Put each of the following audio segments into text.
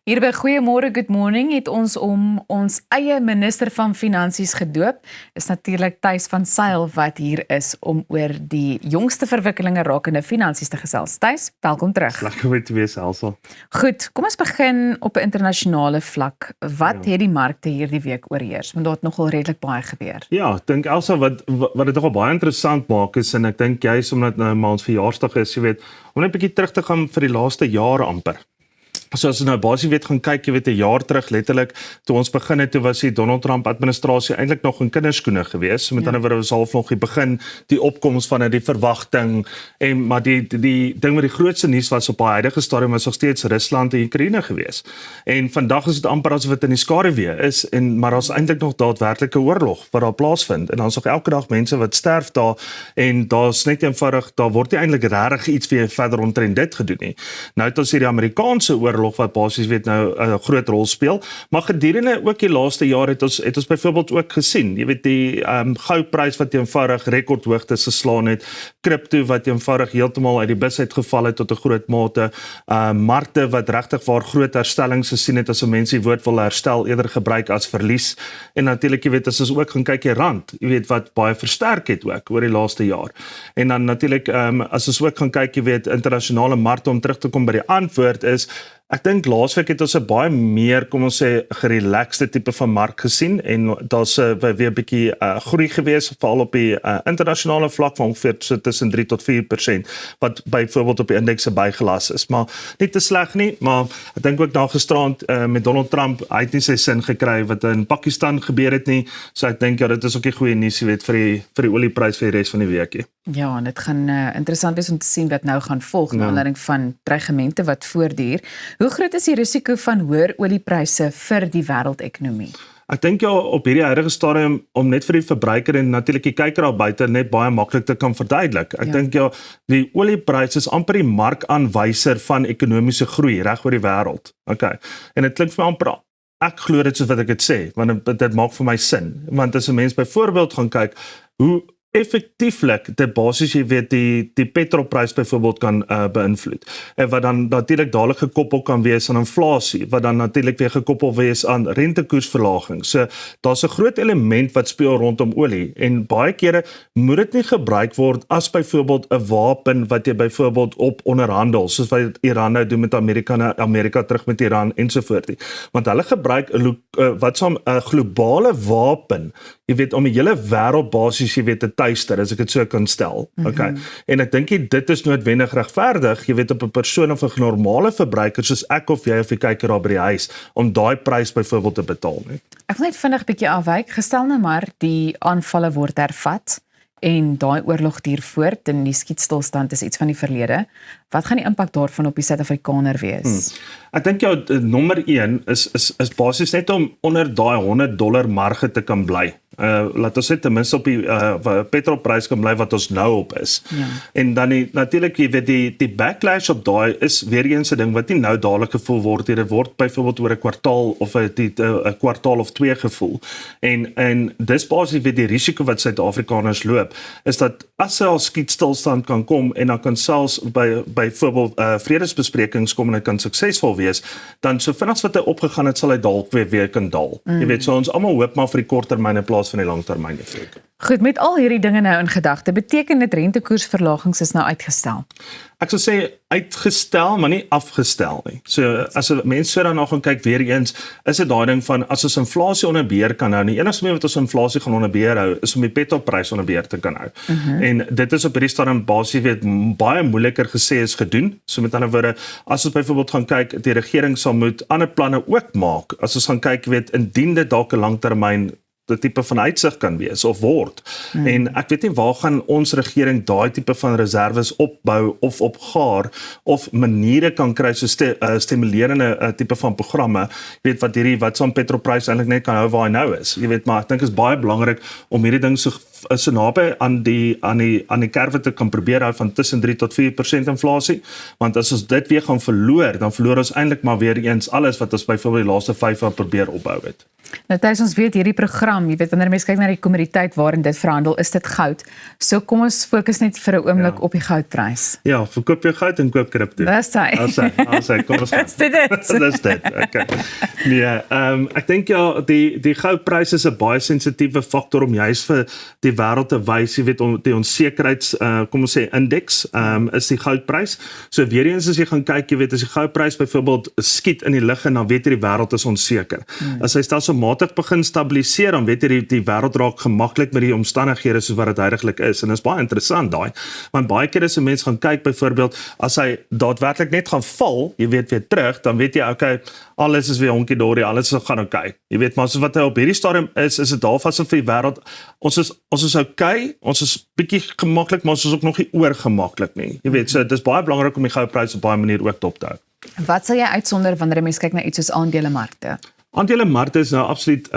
Hier by Goeiemôre, Good Morning het ons om ons eie minister van Finansies gedoop. Is natuurlik Thys van Sail wat hier is om oor die jongste verwikkelinge rakende finansies te gesels. Thys, welkom terug. Lekker om te wees, Elsa. Goed, kom ons begin op 'n internasionale vlak. Wat het die markte hierdie week oorheers? Want daar het nogal redelik baie gebeur. Ja, ek dink Elsa wat dit nogal baie interessant maak is, en ek dink juist omdat nou maar ons verjaarsdag is, jy weet, om net 'n bietjie terug te gaan vir die laaste jare amper. So as ons nou basies gaan kyk, jy weet 'n jaar terug letterlik toe ons begin het, toe was die Donald Trump administrasie eintlik nog in kinderskoene gewees. So met ander woorde was half nog die begin, die opkoms van die verwagting maar die ding wat die grootste nuus was op die huidige stadium was nog steeds Rusland en Oekraïne gewees. En vandag is dit amper asof dit in die skaduwee is maar daar's eintlik nog daadwerklike oorlog wat daar plaasvind en daar's nog elke dag mense wat sterf daar en daar's net eenvoudig daar word nie eintlik regtig iets weer verder omtrent dit gedoen nie. Nou het ons hier die Amerikaanse oorlog wat basies nou 'n groot rol speel, maar gedurende ook die laaste jaar het ons byvoorbeeld ook gesien, jy weet die goudprys wat eenvoudig rekordhoogtes geslaan het, kripto wat eenvoudig heeltemal uit die bus uitgeval het tot 'n groot mate, markte wat regtig waar groot herstellings gesien het, as 'n mens die woord wil herstel eerder gebruik as verlies, en natuurlik jy weet as ons ook gaan kyk die rand, jy weet wat baie versterk het ook oor die laaste jaar, en dan natuurlik as ons ook gaan kyk jy weet internasionale markte om terug te kom by die antwoord is, ek dink laasweek het ons 'n baie meer, kom ons sê, gerelaxte tipe van mark gesien en daar's weer 'n bietjie groei gewees, veral op die internasionale vlak van ongeveer so tussen 3 tot 4%, wat byvoorbeeld op die indekse bygelas is, maar nie te sleg nie, maar ek dink ook na gisterand met Donald Trump, hy het nie sy sin gekry wat in Pakistan gebeur het nie, so ek dink ja, dit is ook 'n goeie nuus, jy weet, vir die olieprys vir die res van die week. Ja, en dit gaan interessant wees om te sien wat nou gaan volg, na aanleiding van dreigemente wat voortduur. Hoe groot is die risiko van hoër oliepryse vir die wêreldekonomie? Ek dink ja, op hierdie huidige stadium om net vir die verbruiker en natuurlik die kyker daar buite net baie maklik te kan verduidelik. Ek dink ja, die oliepryse is amper die markaanwyser van ekonomiese groei reg oor die wêreld. Okay. En dit klink vir my amper, ek glo dit soos wat ek dit sê, want dit maak vir my sin. Want as 'n mens byvoorbeeld gaan kyk hoe effektieflik dit basies jy weet die petrolprys byvoorbeeld kan beïnvloed. En wat dan natuurlik dadelik gekoppel kan wees aan inflasie, wat dan natuurlik weer gekoppel wees aan rentekoersverlaging. So daar's 'n groot element wat speel rondom olie en baie kere moet dit nie gebruik word as byvoorbeeld 'n wapen wat jy byvoorbeeld op onderhandel, soos wat Iran nou doen met Amerika terug met Iran ensovoort nie. Want hulle gebruik 'n globale wapen, jy weet, om die hele wêreld basies jy weet te tuister, as ek dit so kan stel. Okay. En ek dink dit is noodwendig regverdig, jy weet, op 'n persoon of 'n normale verbruiker soos ek of jy of die kyker daar by die huis om daai prys byvoorbeeld te betaal nie. Ek wil net vinnig 'n bietjie afwyk. Gestel nou maar die aanvalle word hervat en daai oorlog duur voort en die skietstilstand is iets van die verlede. Wat gaan die impak daarvan op die Suid-Afrikaner wees? Ek dink jou nommer 1 is basies net om onder daai $100 marge te kan bly. Laat ons net ten minste op die petrolprys kan bly wat ons nou op is. Ja. En dan natuurlik jy weet die backlash op daai is weer eens 'n ding wat nie nou dadelik gevoel word nie. Dit word byvoorbeeld oor 'n kwartaal of 'n kwartaal of 2 gevoel. En dis basies weer die risiko wat Suid-Afrikaners loop is dat as al skietstilstand kan kom en dan kan selfs byvoorbeeld vredesbesprekings kom en dit kan suksesvol wees, dan so vinnig wat hy opgegaan het, sal hy dalk weer kan daal. Jy weet, so ons almal hoop maar vir die korttermyn in plaas van die langtermyn effek. Goed, met al hierdie dinge nou in gedagte, beteken dit rentekoersverlagings is nou uitgestel? Ek sou sê uitgestel, maar nie afgestel nie. So as mense so daarna gaan kyk weer eens, is dit daai ding van as ons inflasie onder beheer kan hou, die enigste manier wat ons inflasie gaan onder beheer hou, is om die petrolprys onder beheer te kan hou. En dit is op hierdie stadium basies baie moeiliker gesê as gedoen. So met ander woorde, as ons byvoorbeeld gaan kyk, die regering sal moet ander planne ook maak. As ons gaan kyk, weet, indien dit dalk 'n langtermyn die tipe van uitsig kan wees of word. En ek weet nie waar gaan ons regering daai tipe van reserves opbou of opgaar of maniere kan kry so stimulerende tipe van programme, jy weet wat so 'n petrolprys eintlik net kan hou waar hy nou is. Jy weet, maar ek dink is baie belangrik om hierdie ding so so naby aan die kurwe te kan probeer hou van tussen 3 tot 4% inflasie, want as ons dit weer gaan verloor, dan verloor ons eintlik maar weer eens alles wat ons byvoorbeeld die laaste 5 jaar probeer opbou het. Nou Thys, ons weet hierdie program, jy weet wanneer mense kyk na die kommoditeit waarin dit verhandel, is dit goud. So kom ons fokus net vir 'n oomblik op die goudprys. Ja, verkoop jou goud en koop kripto. Dis hy. As hy, kom ons gaan. Dis dit. Dis dit. Okay. Nee, ek dink ja, die goudprys is 'n baie sensitiewe faktor om juist vir die wêreld te wys, jy weet, om die onsekerheids kom ons sê indeks is die goudprys. So weer eens as jy gaan kyk, jy weet, as die goudprys byvoorbeeld skiet in die lug en dan weet jy die wêreld is onseker. As hy stelselmatig begin stabiliseer, dan weet jy die wêreld raak gemaklik met die omstandighede soos wat dit heidaglik is. En dit is baie interessant daai, want baie keer as 'n mens gaan kyk byvoorbeeld, as hy daadwerklik net gaan val, jy weet weer terug, dan weet jy okay, alles is weer honkie-dorie, alles gaan okay. Jy weet, maar soos wat hy op hierdie stadium is dit half asof vir die wêreld, ons is okay, ons is bietjie gemaklik, maar ons is ook nog nie oorgemaklik nie. Jy weet, so dit is baie belangrik om die goudprys op baie manier ook dop te hou. Wat sal jy uitsonder wanneer 'n mens kyk na iets soos aandelemarkte? Aandelemarkte is nou absoluut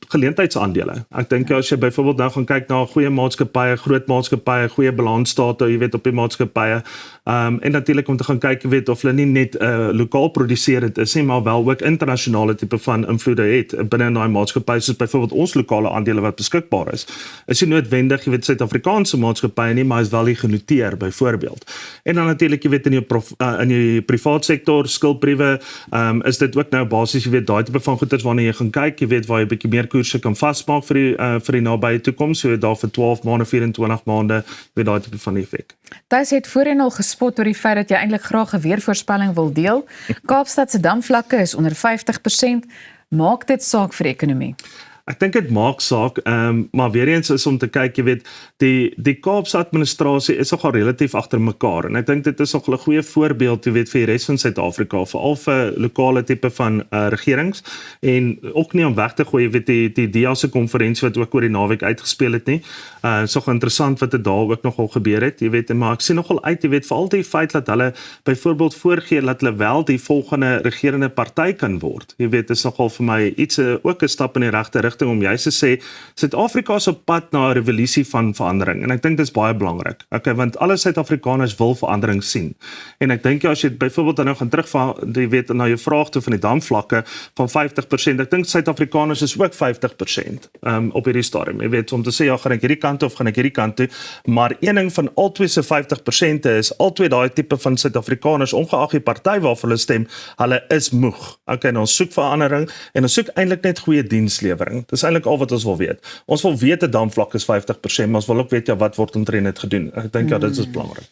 geleentheidsaandele. Ek dink as jy byvoorbeeld nou gaan kyk na goeie maatskappye, groot maatskappye, goeie balansstate, jy weet op die maatskappye, en natuurlik om te gaan kyk, jy weet of hulle nie net lokaal produseerend is nie, maar wel ook internasionale tipe van invloede het binne in daai maatskappye, soos byvoorbeeld ons lokale aandele wat beskikbaar is. Is nie noodwendig, jy weet, Suid-Afrikaanse maatskappye nie, maar is wel hier genoteer byvoorbeeld. En dan natuurlik, jy weet, in die privaat sektor, skuldbriewe, is dit ook nou basies, jy weet, daai tipe van goeders wanneer jy gaan kyk, jy weet waar jy bietjie meer koerse kan vasmaak vir die nabye toekoms, so daar vir 12 maande, 24 maande, jy weet daai tipe van effek. Thys het voorheen al gespot oor die feit dat jy eintlik graag 'n weervoorspelling wil deel. Kaapstad se damvlakke is onder 50%. Maak dit saak vir die ekonomie? Ek dink dit maak saak, maar weer eens is om te kyk, jy weet, die Kaapse administrasie is nogal relatief agter mekaar, en ek dink dit is nogal 'n goeie voorbeeld, jy weet, vir die res van Suid-Afrika, veral vir lokale tipe van regerings, en ook nie om weg te gooi, jy weet, die DIA se konferensie wat ook oor die naweek uitgespeel het nie, is nogal interessant wat dit daar ook nogal gebeur het, jy weet, maar ek sien nogal uit, jy weet, veral die feit dat hulle byvoorbeeld voorgee dat hulle wel die volgende regerende party kan word, jy weet, is nogal vir my iets, ook 'n stap in die regte rigting, om juist te sê, Suid-Afrika is op pad na 'n revolusie van verandering, en ek dink dit is baie belangrik, okay, want alle Suid-Afrikaners wil verandering sien, en ek dink as jy byvoorbeeld nou gaan terugval, jy weet, na jou vraag toe van die damvlakke van 50%, ek dink Suid-Afrikaners is ook 50% op hierdie stadium, jy weet, om te sê, ja, gaan ek hierdie kant toe of gaan ek hierdie kant toe, maar een ding van albei se 50% is, albei daai tipe van Suid-Afrikaners, ongeag die party waarvoor hulle stem, hulle is moeg, okay, en ons soek verandering, en ons soek eintlik net goeie dienslewering. Dis eintlik al wat ons wil weet. Ons wil weet 'n damvlak is 50%, maar ons wil ook weet, ja, wat word omtrent dit gedoen. Ek dink ja, dit is belangrik.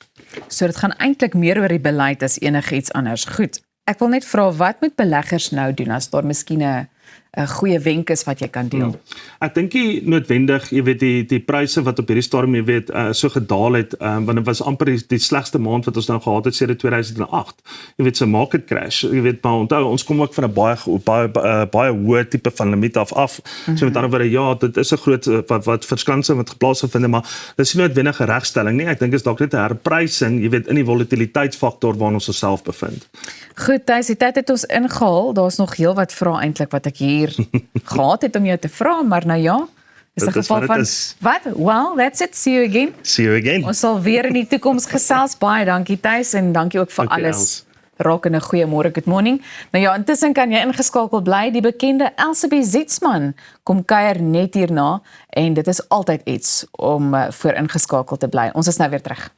So dit gaan eintlik meer oor die beleid as enigiets anders. Goed, ek wil net vra, wat moet beleggers nou doen as daar miskien 'n goeie wenk is wat jy kan deel? Ek dink nie noodwendig, jy weet, die pryse wat op hierdie stadium, jy weet, so gedaal het, want dit was amper die slegste maand wat ons nou gehad het sedert 2008. Jy weet, so market crash, jy weet, maar onthou, ons kom ook van 'n baie hoë tipe van limiet af. So met ander woorde, ja, dit is 'n groot wat verskansing wat geplaas gevind, maar dis nie noodwendig 'n regstelling nie. Ek dink is dalk net 'n herprysing, jy weet, in die volatiliteitsfaktor waarin ons osself bevind. Goed, Thys, die tyd het ons ingehaal. Daar's nog heel wat vrae eintlik wat ek hier gehad het om jou te vra, maar nou ja, is 'n geval van wat? Well, that's it. See you again. See you again. Ons sal weer in die toekoms gesels. Baie dankie, Thys, en dankie ook vir alles. Rakende goeiemôre, good morning. Nou ja, intussen kan jy ingeskakel bly. Die bekende Elsabie Zietsman kom kuier net hierna, en dit is altyd iets om voor ingeskakel te bly. Ons is nou weer terug.